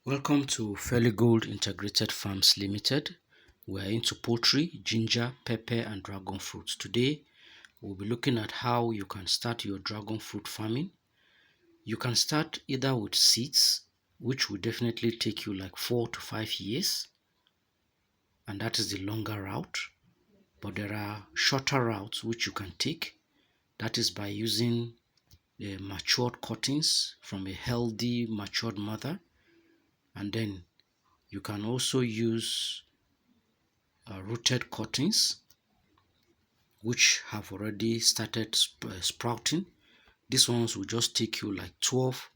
Welcome to Fairly Gold Integrated Farms Limited. We are into poultry, ginger, pepper, and dragon fruit. Today, we'll be looking at how you can start your dragon fruit farming. You can start either with seeds, which will definitely take you like 4 to 5 years, and that is the longer route. But there are shorter routes which you can take. That is by using the matured cuttings from a healthy, matured mother, and then you can also use rooted cuttings which have already started sprouting. These ones will just take you like 12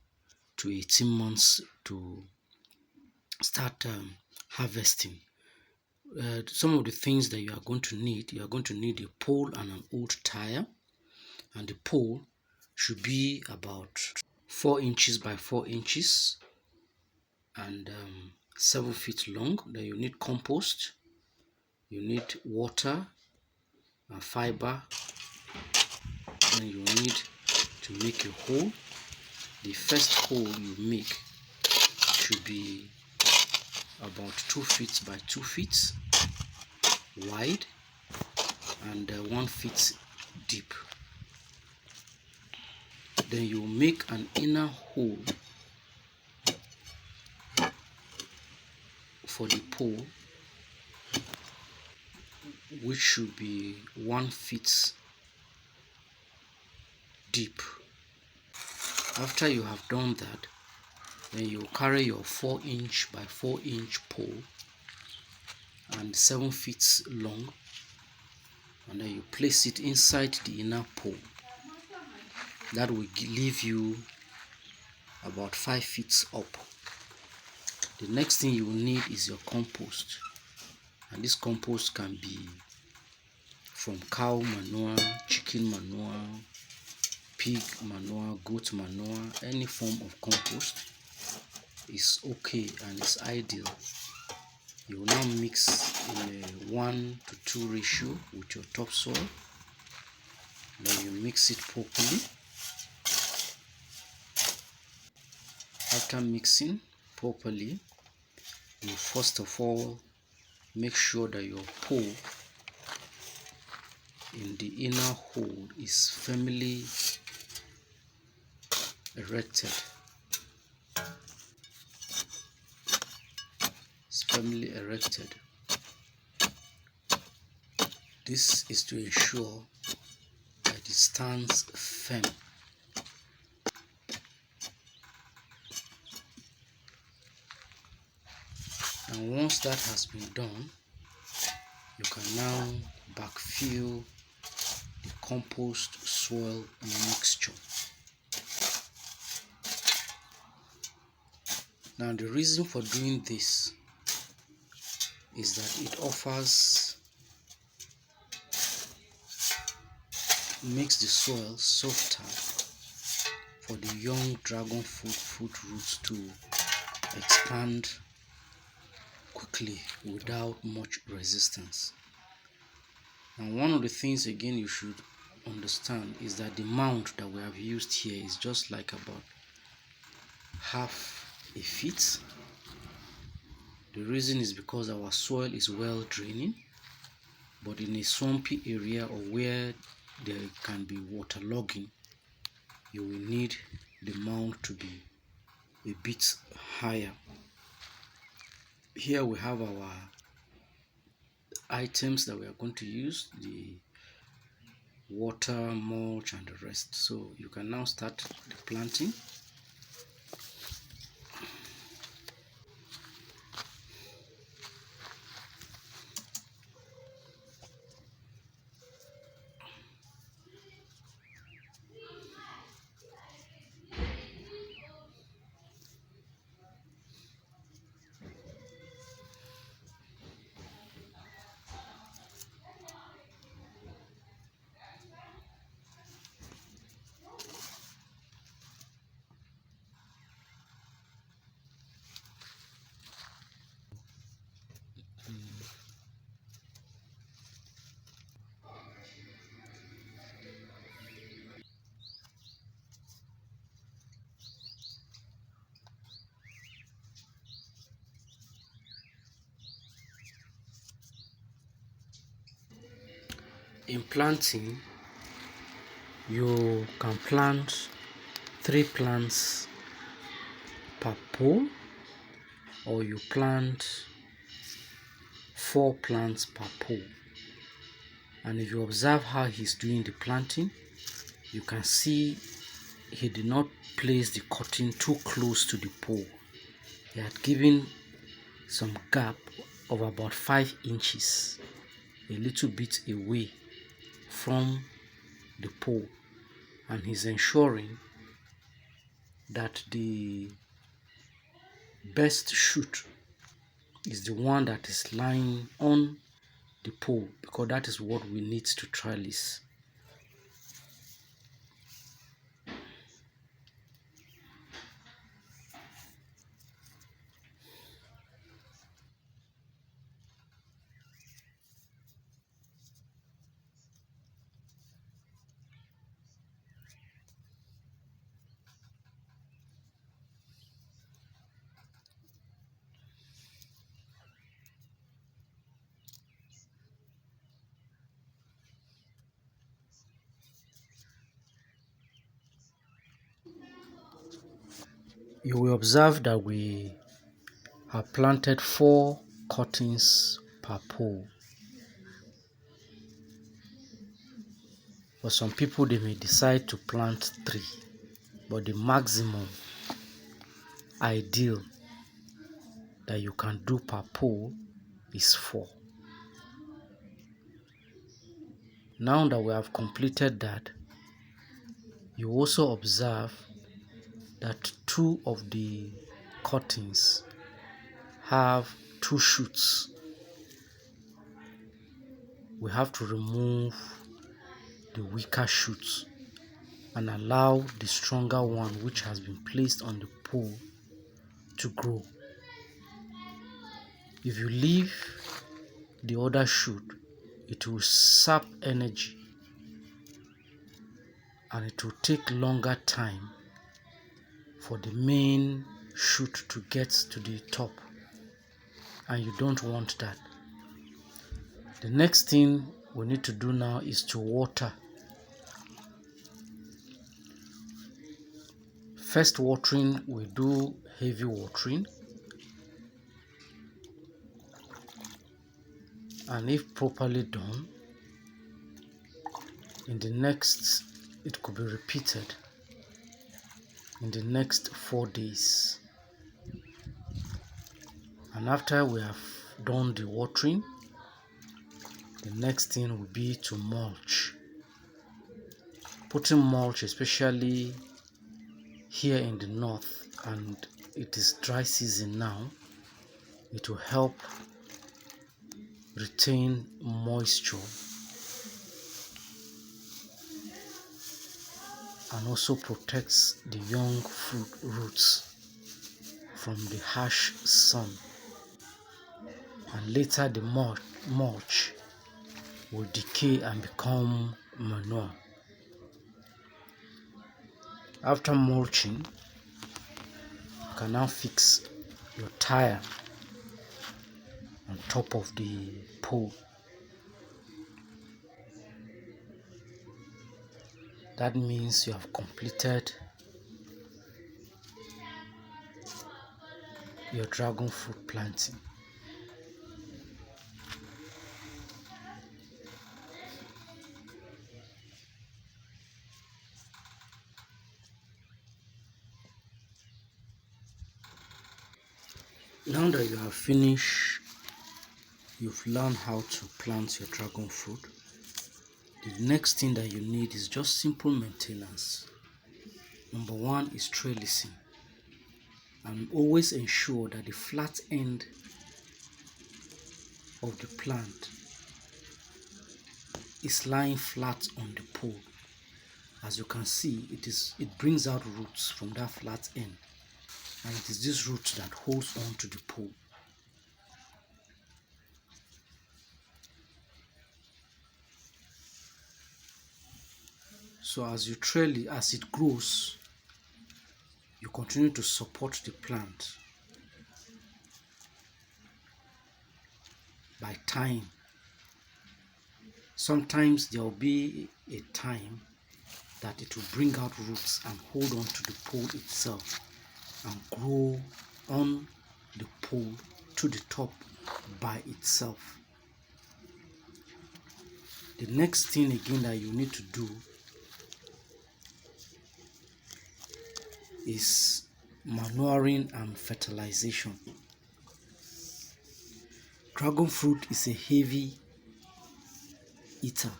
to 18 months to start harvesting. Some of the things that you are going to need a pole and an old tire, and the pole should be about 4 inches by 4 inches and 7 feet long. Then you need compost, you need water, fiber, and you need to make a hole. The first hole you make should be about 2 feet by 2 feet wide and 1 feet deep. Then you make an inner hole for the pole, which should be 1 feet deep. After you have done that, then you carry your 4-inch by 4-inch pole and 7 feet long, and then you place it inside the inner pole. That will leave you about 5 feet up. The next thing you will need is your compost, and this compost can be from cow manure, chicken manure, pig manure, goat manure. Any form of compost is okay and is ideal. You will now mix in a 1 to 2 ratio with your topsoil. Then you mix it properly. After mixing properly, you first of all make sure that your pole in the inner hole is firmly erected. It's firmly erected. This is to ensure that it stands firm. And once that has been done, you can now backfill the compost soil mixture. Now the reason for doing this is that makes the soil softer for the young dragon fruit roots to expand quickly without much resistance. And one of the things again you should understand is that the mound that we have used here is just like about half a feet. The reason is because our soil is well draining, but in a swampy area or where there can be waterlogging, you will need the mound to be a bit higher. Here we have our items that we are going to use: the water, mulch, and the rest. So you can now start the planting. In planting, you can plant 3 plants per pole, or you plant 4 plants per pole. And if you observe how he's doing the planting, you can see he did not place the cutting too close to the pole. He had given some gap of about 5 inches, a little bit away from the pole, and he's ensuring that the best shoot is the one that is lying on the pole, because that is what we need to trellis. You will observe that we have planted 4 cuttings per pole. For some people, they may decide to plant 3, but the maximum ideal that you can do per pole is 4. Now that we have completed that, you also observe that 2 of the cuttings have 2 shoots. We have to remove the weaker shoots and allow the stronger one, which has been placed on the pole, to grow. If you leave the other shoot, it will sap energy and it will take longer time for the main shoot to get to the top, and you don't want that. The next thing we need to do now is to water. First watering, we do heavy watering, and if properly done, in the next, it could be repeated in the next 4 days. And after we have done the watering, the next thing will be to mulch. Putting mulch, especially here in the north, and it is dry season now, it will help retain moisture and also protects the young fruit roots from the harsh sun. And later the mulch will decay and become manure. After mulching, you can now fix your tire on top of the pole. That means you have completed your dragon fruit planting. Now that you have finished, you've learned how to plant your dragon fruit, the next thing that you need is just simple maintenance. Number 1 is trellising, and always ensure that the flat end of the plant is lying flat on the pole. As you can see, it brings out roots from that flat end, and it is this root that holds on to the pole. So as it grows, you continue to support the plant by tying Sometimes there will be a time that it will bring out roots and hold on to the pole itself and grow on the pole to the top by itself. The next thing again that you need to do is manuring and fertilization. Dragon fruit is a heavy eater.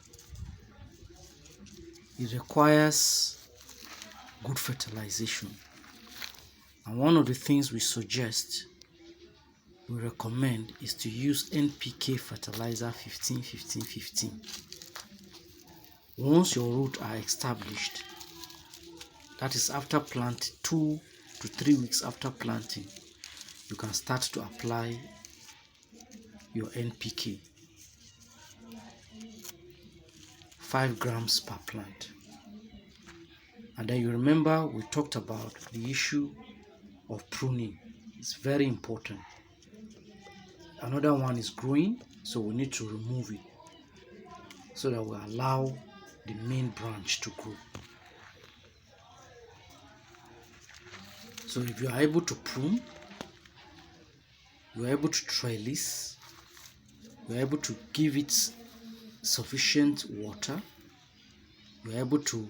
It requires good fertilization, and one of the things we recommend is to use NPK fertilizer 15-15-15. Once your roots are established, that is after planting, 2 to 3 weeks after planting, you can start to apply your NPK, 5 grams per plant. And then you remember we talked about the issue of pruning. It's very important. Another one is growing, so we need to remove it so that we allow the main branch to grow. So if you are able to prune, you are able to trellis, you are able to give it sufficient water, you are able to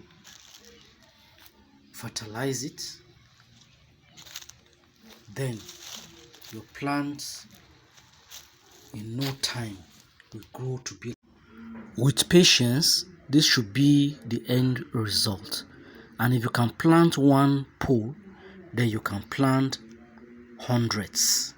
fertilize it, then your plants in no time will grow to be. With patience, this should be the end result. And if you can plant one pole, then you can plant hundreds.